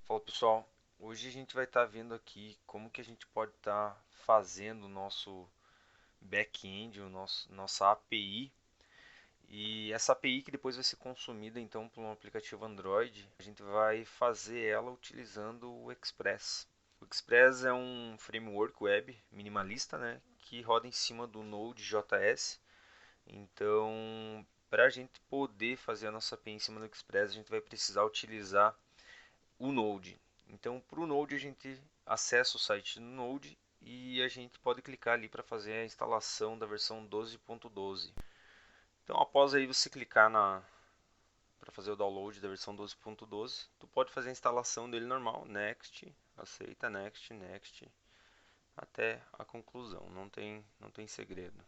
Fala pessoal, hoje a gente vai estar vendo aqui como que a gente pode estar fazendo o nosso back-end, nossa API, e essa API que depois vai ser consumida então por um aplicativo Android. A gente vai fazer ela utilizando o Express. O Express é um framework web minimalista, né, que roda em cima do Node.js. Então, para a gente poder fazer a nossa API em cima do Express, a gente vai precisar utilizar o Node. Então, para o Node, a gente acessa o site do Node e a gente pode clicar ali para fazer a instalação da versão 12.12. Então, após aí você clicar para fazer o download da versão 12.12, tu pode fazer a instalação dele normal, next, aceita, next, next, até a conclusão. Não tem segredo.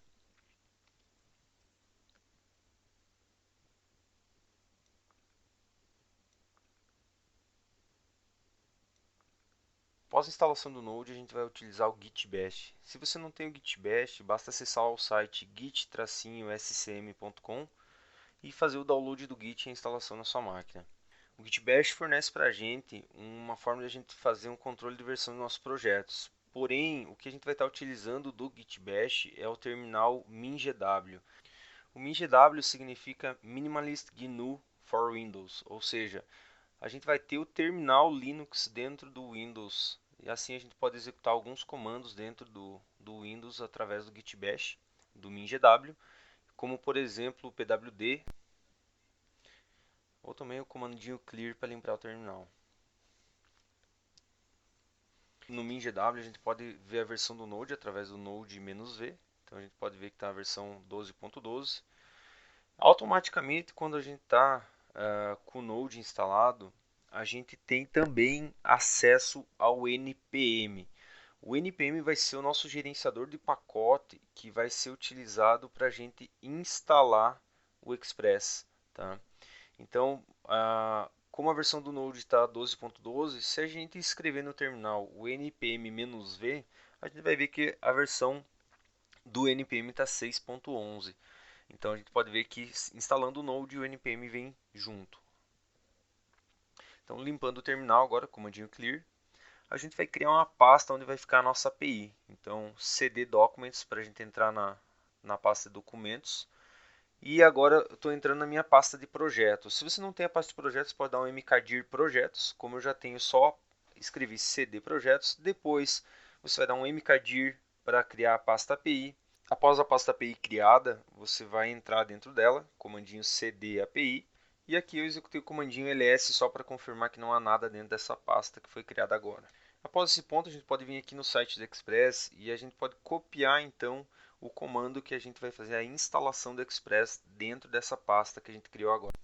Após a instalação do Node, a gente vai utilizar o Git Bash. Se você não tem o Git Bash, basta acessar o site git-scm.com e fazer o download do Git e a instalação na sua máquina. O Git Bash fornece para a gente uma forma de a gente fazer um controle de versão dos nossos projetos. Porém, o que a gente vai estar utilizando do Git Bash é o terminal MinGW. O MinGW significa Minimalist GNU for Windows, ou seja, a gente vai ter o terminal Linux dentro do Windows. E assim a gente pode executar alguns comandos dentro do Windows através do Git Bash, do MinGW, como por exemplo o pwd ou também o comandinho clear para limpar o terminal. No MinGW a gente pode ver a versão do Node através do Node-V. Então a gente pode ver que está a versão 12.12. Automaticamente, quando a gente está com o Node instalado, a gente tem também acesso ao NPM. O NPM vai ser o nosso gerenciador de pacote que vai ser utilizado para a gente instalar o Express. Tá? Então, como a versão do Node está 12.12, se a gente escrever no terminal o npm-v, a gente vai ver que a versão do npm está 6.11. Então a gente pode ver que instalando o Node o npm vem junto. Então limpando o terminal agora, comandinho clear, a gente vai criar uma pasta onde vai ficar a nossa API. Então cd documents para a gente entrar na pasta de documentos. E agora eu estou entrando na minha pasta de projetos. Se você não tem a pasta de projetos, pode dar um mkdir projetos. Como eu já tenho, só escrevi cd projetos. Depois você vai dar um mkdir para criar a pasta API. Após a pasta API criada, você vai entrar dentro dela, comandinho cd API. E aqui eu executei o comandinho ls só para confirmar que não há nada dentro dessa pasta que foi criada agora. Após esse ponto, a gente pode vir aqui no site do Express e a gente pode copiar então o comando que a gente vai fazer a instalação do Express dentro dessa pasta que a gente criou agora.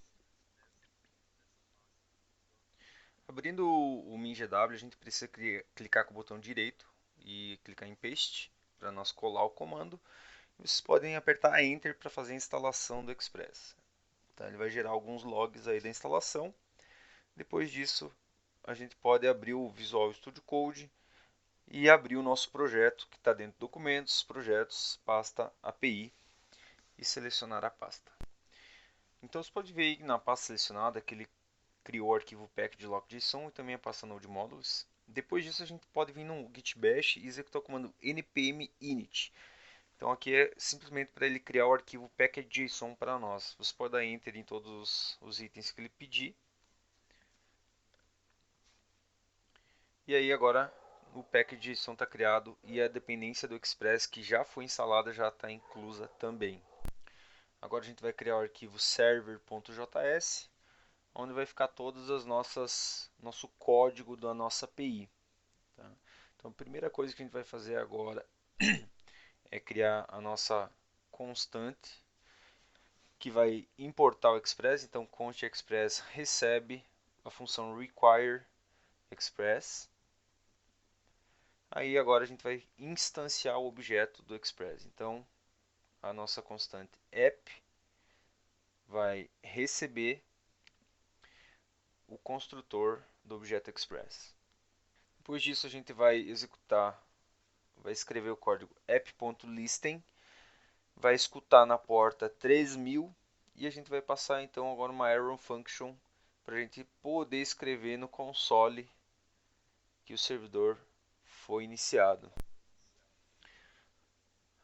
Abrindo o MinGW, a gente precisa clicar com o botão direito e clicar em Paste para nós colar o comando. Vocês podem apertar Enter para fazer a instalação do Express. Tá? Ele vai gerar alguns logs aí da instalação. Depois disso, a gente pode abrir o Visual Studio Code e abrir o nosso projeto que está dentro de documentos, projetos, pasta API e selecionar a pasta. Então você pode ver aí na pasta selecionada que ele criou o arquivo package.lock.json e também a pasta node modules. Depois disso a gente pode vir no git bash e executar o comando npm init. Então aqui é simplesmente para ele criar o arquivo package.json para nós. Você pode dar enter em todos os itens que ele pedir. E aí agora o package.json está criado e a dependência do Express que já foi instalada já está inclusa também. Agora a gente vai criar o arquivo server.js, onde vai ficar todas as nosso código da nossa API. Tá? Então a primeira coisa que a gente vai fazer agora é criar a nossa constante que vai importar o Express. Então const express recebe a função require express. Aí agora a gente vai instanciar o objeto do Express. Então a nossa constante app vai receber o construtor do objeto Express. Depois disso a gente vai executar, vai escrever o código app.listen, vai escutar na porta 3000 e a gente vai passar então agora uma arrow function para a gente poder escrever no console que o servidor foi iniciado.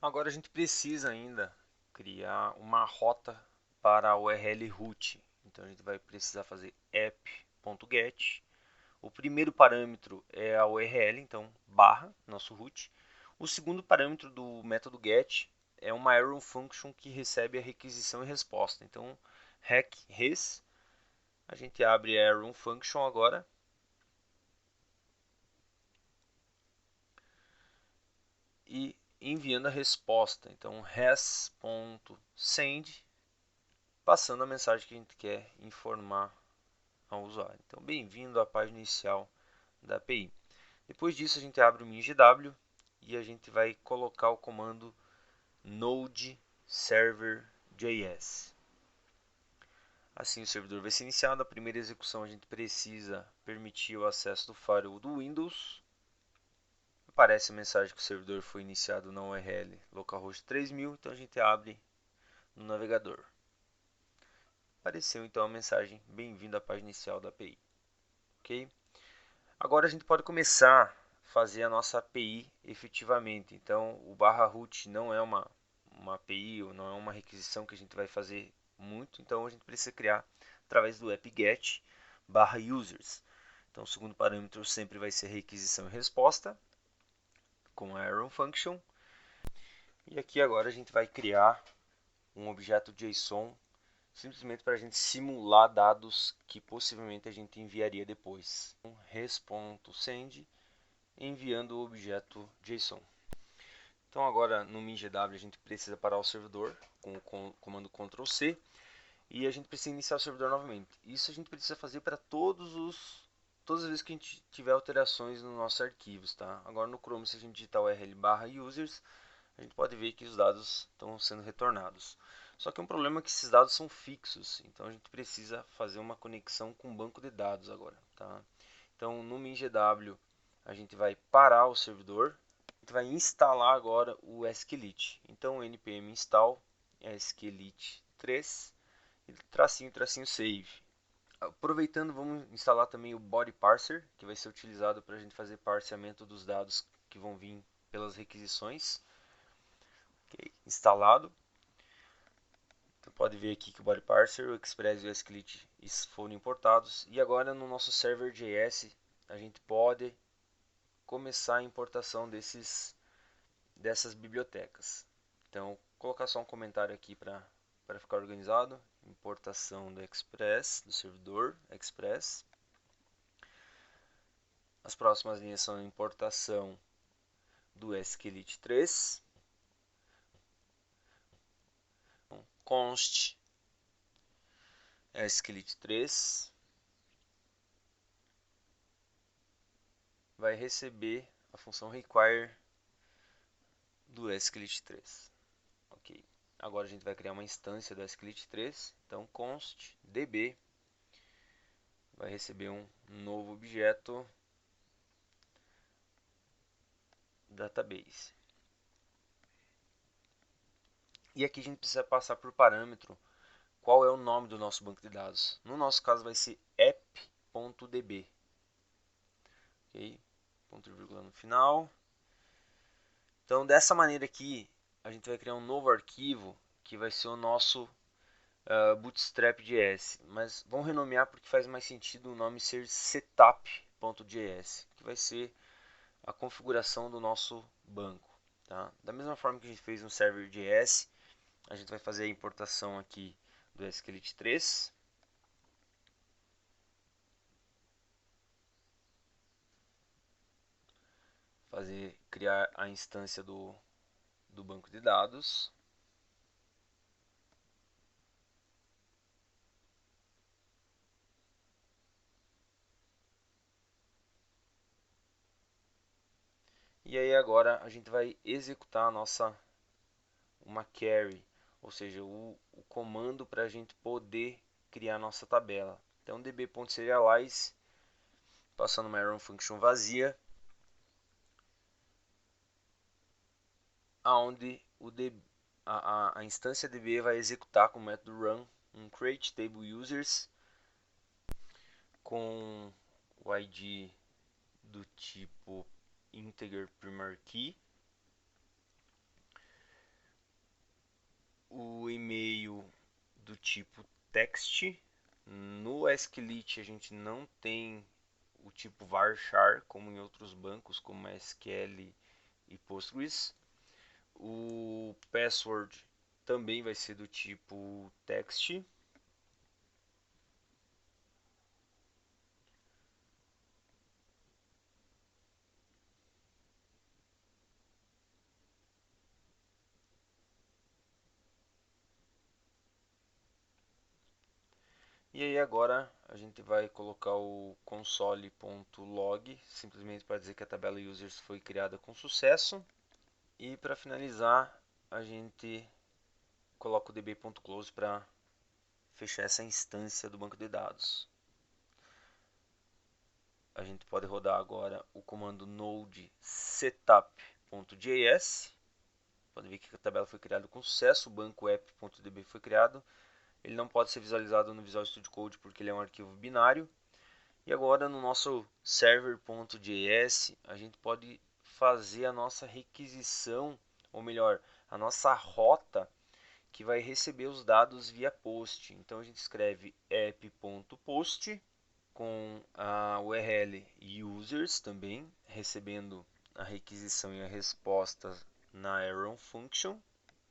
Agora a gente precisa ainda criar uma rota para a URL root. Então a gente vai precisar fazer app.get. O primeiro parâmetro é a URL, então barra, nosso root. O segundo parâmetro do método get é uma arrow function que recebe a requisição e resposta. Então rec res, a gente abre a arrow function agora. E enviando a resposta. Então res.send, passando a mensagem que a gente quer informar ao usuário. Então, bem-vindo à página inicial da API. Depois disso, a gente abre o MinGW e a gente vai colocar o comando node server.js. Assim, o servidor vai ser iniciado. A primeira execução, a gente precisa permitir o acesso do firewall do Windows. Aparece a mensagem que o servidor foi iniciado na URL localhost 3000, então a gente abre no navegador. Apareceu então a mensagem bem-vindo à página inicial da API. Ok? Agora a gente pode começar a fazer a nossa API efetivamente. Então o /root não é uma API, ou não é uma requisição que a gente vai fazer muito, então a gente precisa criar através do app-get /users. Então o segundo parâmetro sempre vai ser requisição e resposta, com a arrow function. E aqui agora a gente vai criar um objeto JSON simplesmente para a gente simular dados que possivelmente a gente enviaria depois. Res.send, enviando o objeto JSON. Então agora no MinGW a gente precisa parar o servidor com o comando Ctrl C e a gente precisa iniciar o servidor novamente. Isso a gente precisa fazer para todas as vezes que a gente tiver alterações nos nossos arquivos, tá? Agora no Chrome, se a gente digitar url/users, a gente pode ver que os dados estão sendo retornados. Só que um problema é que esses dados são fixos, então a gente precisa fazer uma conexão com o banco de dados agora, tá? Então no MinGW a gente vai parar o servidor, a gente vai instalar agora o SQLite. Então npm install SQLite 3 e tracinho save. Aproveitando, vamos instalar também o body parser, que vai ser utilizado para a gente fazer parseamento dos dados que vão vir pelas requisições. Okay, instalado. Então pode ver aqui que o body parser, o Express e o SQLite foram importados. E agora no nosso server.js a gente pode começar a importação dessas bibliotecas. Então vou colocar só um comentário aqui para ficar organizado. Importação do Express, do servidor Express. As próximas linhas são a importação do SQLite 3. Const SQLite 3 vai receber a função require do SQLite 3. Ok. Agora a gente vai criar uma instância do SQLite 3. Então const db vai receber um novo objeto database. E aqui a gente precisa passar por parâmetro qual é o nome do nosso banco de dados. No nosso caso vai ser app.db. Ok? Ponto e vírgula no final. Então dessa maneira aqui a gente vai criar um novo arquivo que vai ser o nosso bootstrap.js, mas vamos renomear porque faz mais sentido o nome ser setup.js, que vai ser a configuração do nosso banco. Tá? Da mesma forma que a gente fez no server.js, a gente vai fazer a importação aqui do SQLite 3. Criar a instância do banco de dados. E aí agora a gente vai executar uma query, ou seja, o comando para a gente poder criar nossa tabela. Então db.serialize, passando uma arrow function vazia, aonde a instância db vai executar com o método run um create table users com o id do tipo integer primary key, o e-mail do tipo text. No SQLite a gente não tem o tipo varchar como em outros bancos como SQL e Postgres. O password também vai ser do tipo text. E aí agora a gente vai colocar o console.log, simplesmente para dizer que a tabela users foi criada com sucesso. E para finalizar, a gente coloca o db.close para fechar essa instância do banco de dados. A gente pode rodar agora o comando node setup.js. Pode ver que a tabela foi criada com sucesso, o banco app.db foi criado. Ele não pode ser visualizado no Visual Studio Code porque ele é um arquivo binário. E agora no nosso server.js a gente pode fazer a nossa requisição, ou melhor, a nossa rota que vai receber os dados via post. Então a gente escreve app.post com a URL users também, recebendo a requisição e a resposta na Arrow Function.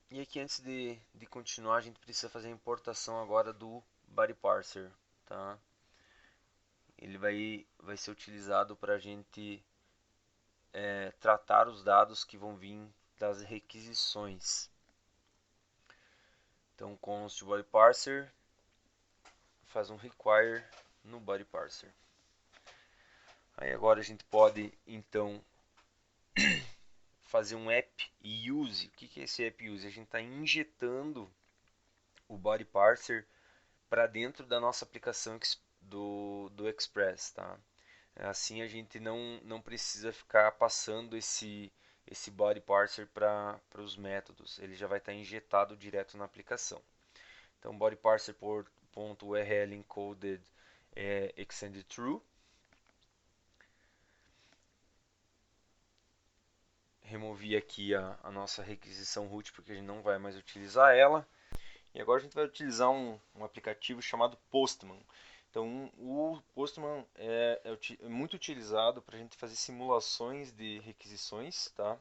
E aqui antes de continuar a gente precisa fazer a importação agora do Body Parser, tá? Ele vai ser utilizado para a gente tratar os dados que vão vir das requisições. Então const body parser faz um require no body parser. Aí agora a gente pode então fazer um app use. O que é esse app use? A gente está injetando o body parser para dentro da nossa aplicação do Express, tá? Assim a gente não precisa ficar passando esse body parser para os métodos. Ele já vai estar injetado direto na aplicação. Então body parser por .url encoded extended true. Removi aqui a nossa requisição root porque a gente não vai mais utilizar ela. E agora a gente vai utilizar um aplicativo chamado Postman. Então o Postman é muito utilizado para a gente fazer simulações de requisições, tá?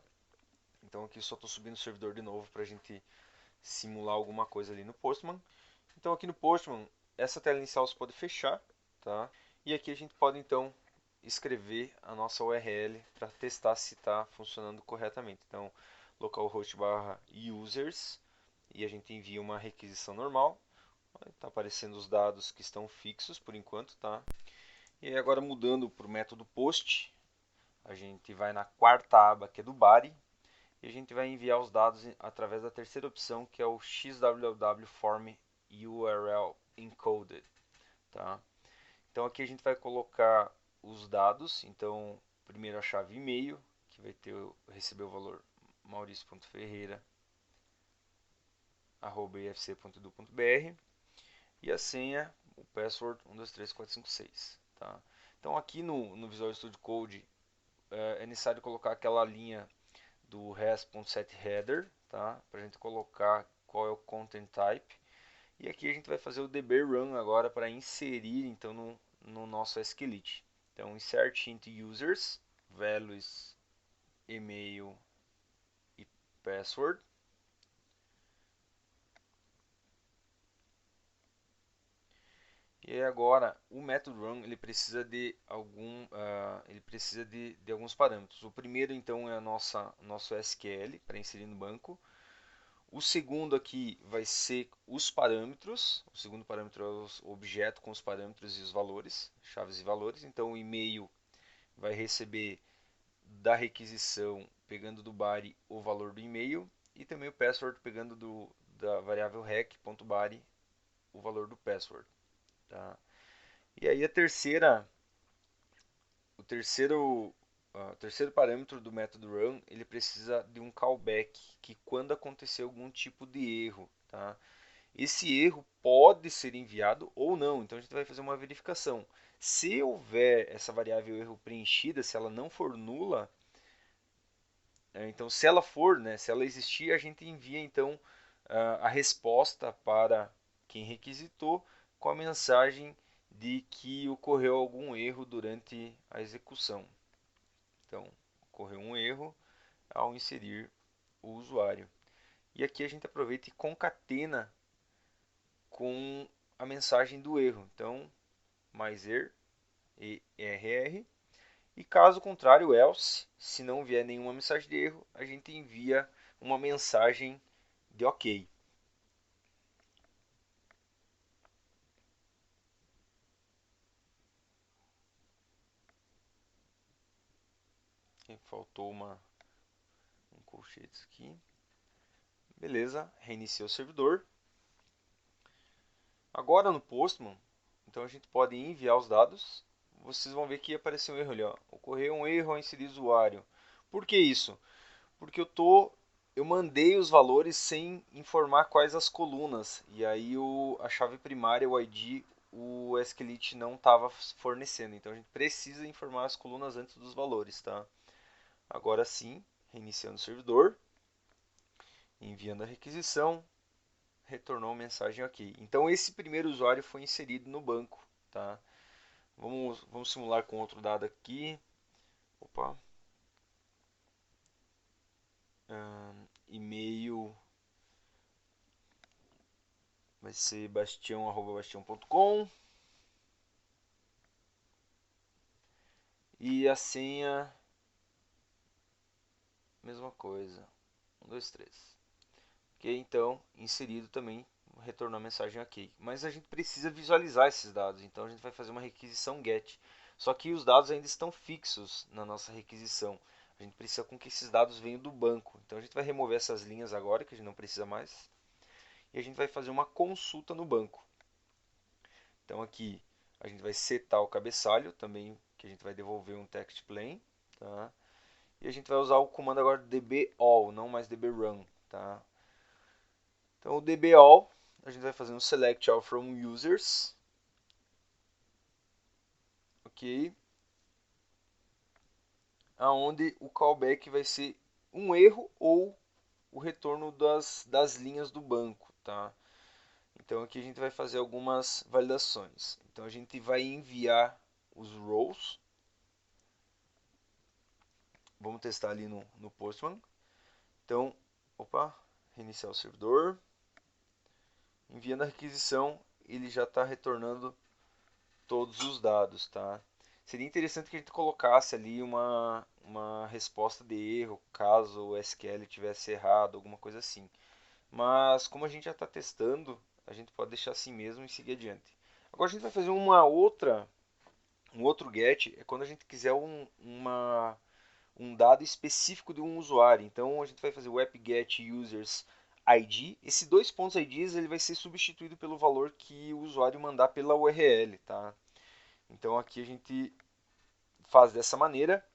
Então aqui só estou subindo o servidor de novo para a gente simular alguma coisa ali no Postman. Então aqui no Postman, essa tela inicial você pode fechar, tá? E aqui a gente pode então escrever a nossa URL para testar se está funcionando corretamente. Então localhost /users e a gente envia uma requisição normal. Está aparecendo os dados que estão fixos por enquanto, tá? E aí agora mudando para o método post, a gente vai na quarta aba que é do body e a gente vai enviar os dados através da terceira opção que é o XWW Form URL Encoded, tá? Então aqui a gente vai colocar os dados, então primeiro a chave e-mail, que vai receber o valor mauricio.ferreira@ifc.edu.br e a senha, o password 123456, tá? Então aqui no Visual Studio Code é necessário colocar aquela linha do res.setHeader, tá? Para a gente colocar qual é o content type. E aqui a gente vai fazer o dbrun agora para inserir então no nosso SQLite. Então insert into users, values, e-mail e password. E aí agora o método run ele precisa de alguns parâmetros. O primeiro então é nosso SQL para inserir no banco. O segundo aqui vai ser os parâmetros. O segundo parâmetro é o objeto com os parâmetros e os valores, chaves e valores. Então o e-mail vai receber da requisição pegando do body o valor do e-mail e também o password pegando da variável rec.body o valor do password, tá? E aí o terceiro parâmetro do método run, ele precisa de um callback, que quando acontecer algum tipo de erro, tá? Esse erro pode ser enviado ou não, então a gente vai fazer uma verificação. Se houver essa variável erro preenchida, se ela não for nula, então se ela for, né, se ela existir, a gente envia então a resposta para quem requisitou com a mensagem de que ocorreu algum erro durante a execução. Então, ocorreu um erro ao inserir o usuário. E aqui a gente aproveita e concatena com a mensagem do erro. Então, mais err, e caso contrário, else, se não vier nenhuma mensagem de erro, a gente envia uma mensagem de OK. Faltou um colchetes aqui. Beleza, reiniciei o servidor. Agora no Postman, então a gente pode enviar os dados. Vocês vão ver que apareceu um erro ali, ó. Ocorreu um erro ao inserir usuário. Por que isso? Porque eu mandei os valores sem informar quais as colunas. E aí a chave primária, o ID, o SQLite não estava fornecendo. Então a gente precisa informar as colunas antes dos valores, tá? Agora sim, reiniciando o servidor, enviando a requisição, retornou mensagem OK. Então esse primeiro usuário foi inserido no banco, tá? Vamos simular com outro dado aqui. Opa. E-mail vai ser bastião@bastião.com. E a senha, mesma coisa. 1, 2, 3. Ok, então, inserido também, retornou a mensagem OK. Mas a gente precisa visualizar esses dados, então a gente vai fazer uma requisição GET. Só que os dados ainda estão fixos na nossa requisição. A gente precisa com que esses dados venham do banco. Então a gente vai remover essas linhas agora, que a gente não precisa mais. E a gente vai fazer uma consulta no banco. Então aqui a gente vai setar o cabeçalho também, que a gente vai devolver um text plain, tá? E a gente vai usar o comando agora dball, não mais dbrun, tá? Então o dball, a gente vai fazer um select all from users, ok? Aonde o callback vai ser um erro ou o retorno das linhas do banco, tá? Então aqui a gente vai fazer algumas validações. Então a gente vai enviar os rows. Vamos testar ali no Postman. Então, opa, reiniciar o servidor. Enviando a requisição, ele já está retornando todos os dados, tá? Seria interessante que a gente colocasse ali uma resposta de erro, caso o SQL tivesse errado, alguma coisa assim. Mas como a gente já está testando, a gente pode deixar assim mesmo e seguir adiante. Agora a gente vai fazer um outro get, é quando a gente quiser um dado específico de um usuário. Então a gente vai fazer o app-get users ID. Esse dois pontos IDs ele vai ser substituído pelo valor que o usuário mandar pela URL, tá? Então aqui a gente faz dessa maneira.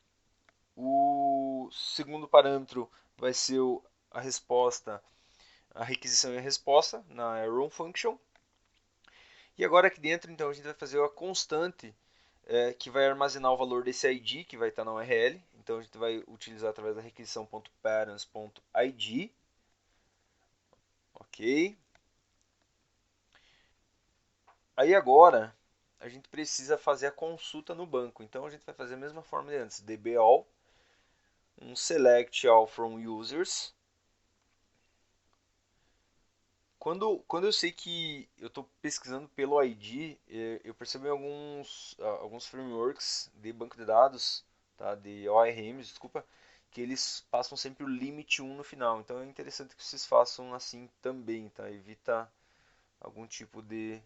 O segundo parâmetro vai ser a resposta, a requisição e a resposta na arrow function. E agora aqui dentro, então, a gente vai fazer a constante que vai armazenar o valor desse ID que vai estar na URL. Então a gente vai utilizar através da requisição .parents.id. Ok. Aí agora a gente precisa fazer a consulta no banco. Então a gente vai fazer a mesma forma de antes, dball, um select all from users. Quando eu sei que eu estou pesquisando pelo ID, eu percebo em alguns frameworks de banco de dados, tá, de ORMs, desculpa, que eles passam sempre o limite 1 no final. Então é interessante que vocês façam assim também, tá? Evita algum tipo de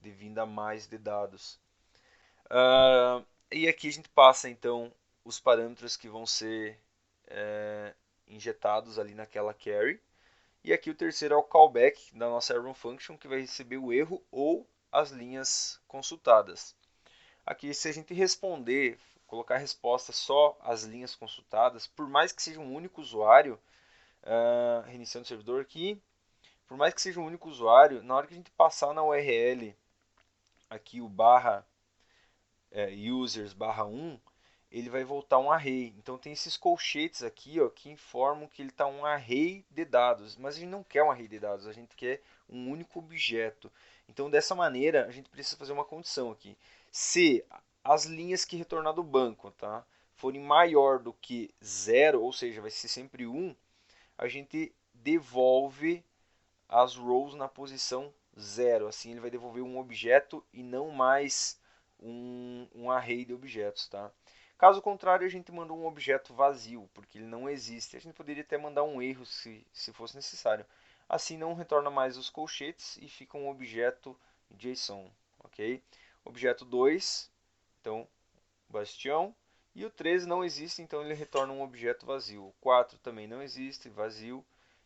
vinda a mais de dados. E aqui a gente passa então os parâmetros que vão ser injetados ali naquela carry. E aqui o terceiro é o callback da nossa arrow function, que vai receber o erro ou as linhas consultadas. Aqui, se a gente responder, colocar a resposta só às linhas consultadas, por mais que seja um único usuário, reiniciando o servidor aqui, por mais que seja um único usuário, na hora que a gente passar na URL aqui o barra users/1, ele vai voltar um array. Então tem esses colchetes aqui, ó, que informam que ele está um array de dados, mas a gente não quer um array de dados, a gente quer um único objeto. Então dessa maneira a gente precisa fazer uma condição aqui. Se as linhas que retornar do banco, tá, forem maior do que 0, ou seja, vai ser sempre 1, a gente devolve as rows na posição 0. Assim ele vai devolver um objeto e não mais um array de objetos. Tá? Caso contrário, a gente manda um objeto vazio, porque ele não existe. A gente poderia até mandar um erro se fosse necessário. Assim não retorna mais os colchetes e fica um objeto JSON. Ok? Objeto 2, então bastião. E o 13 não existe, então ele retorna um objeto vazio. O 4 também não existe, vazio.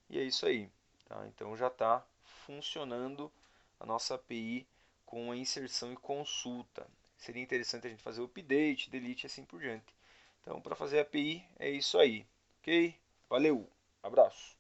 E é isso aí. Tá? Então já está funcionando a nossa API com a inserção e consulta. Seria interessante a gente fazer o update, delete e assim por diante. Então, para fazer a API é isso aí. Ok? Valeu, abraço.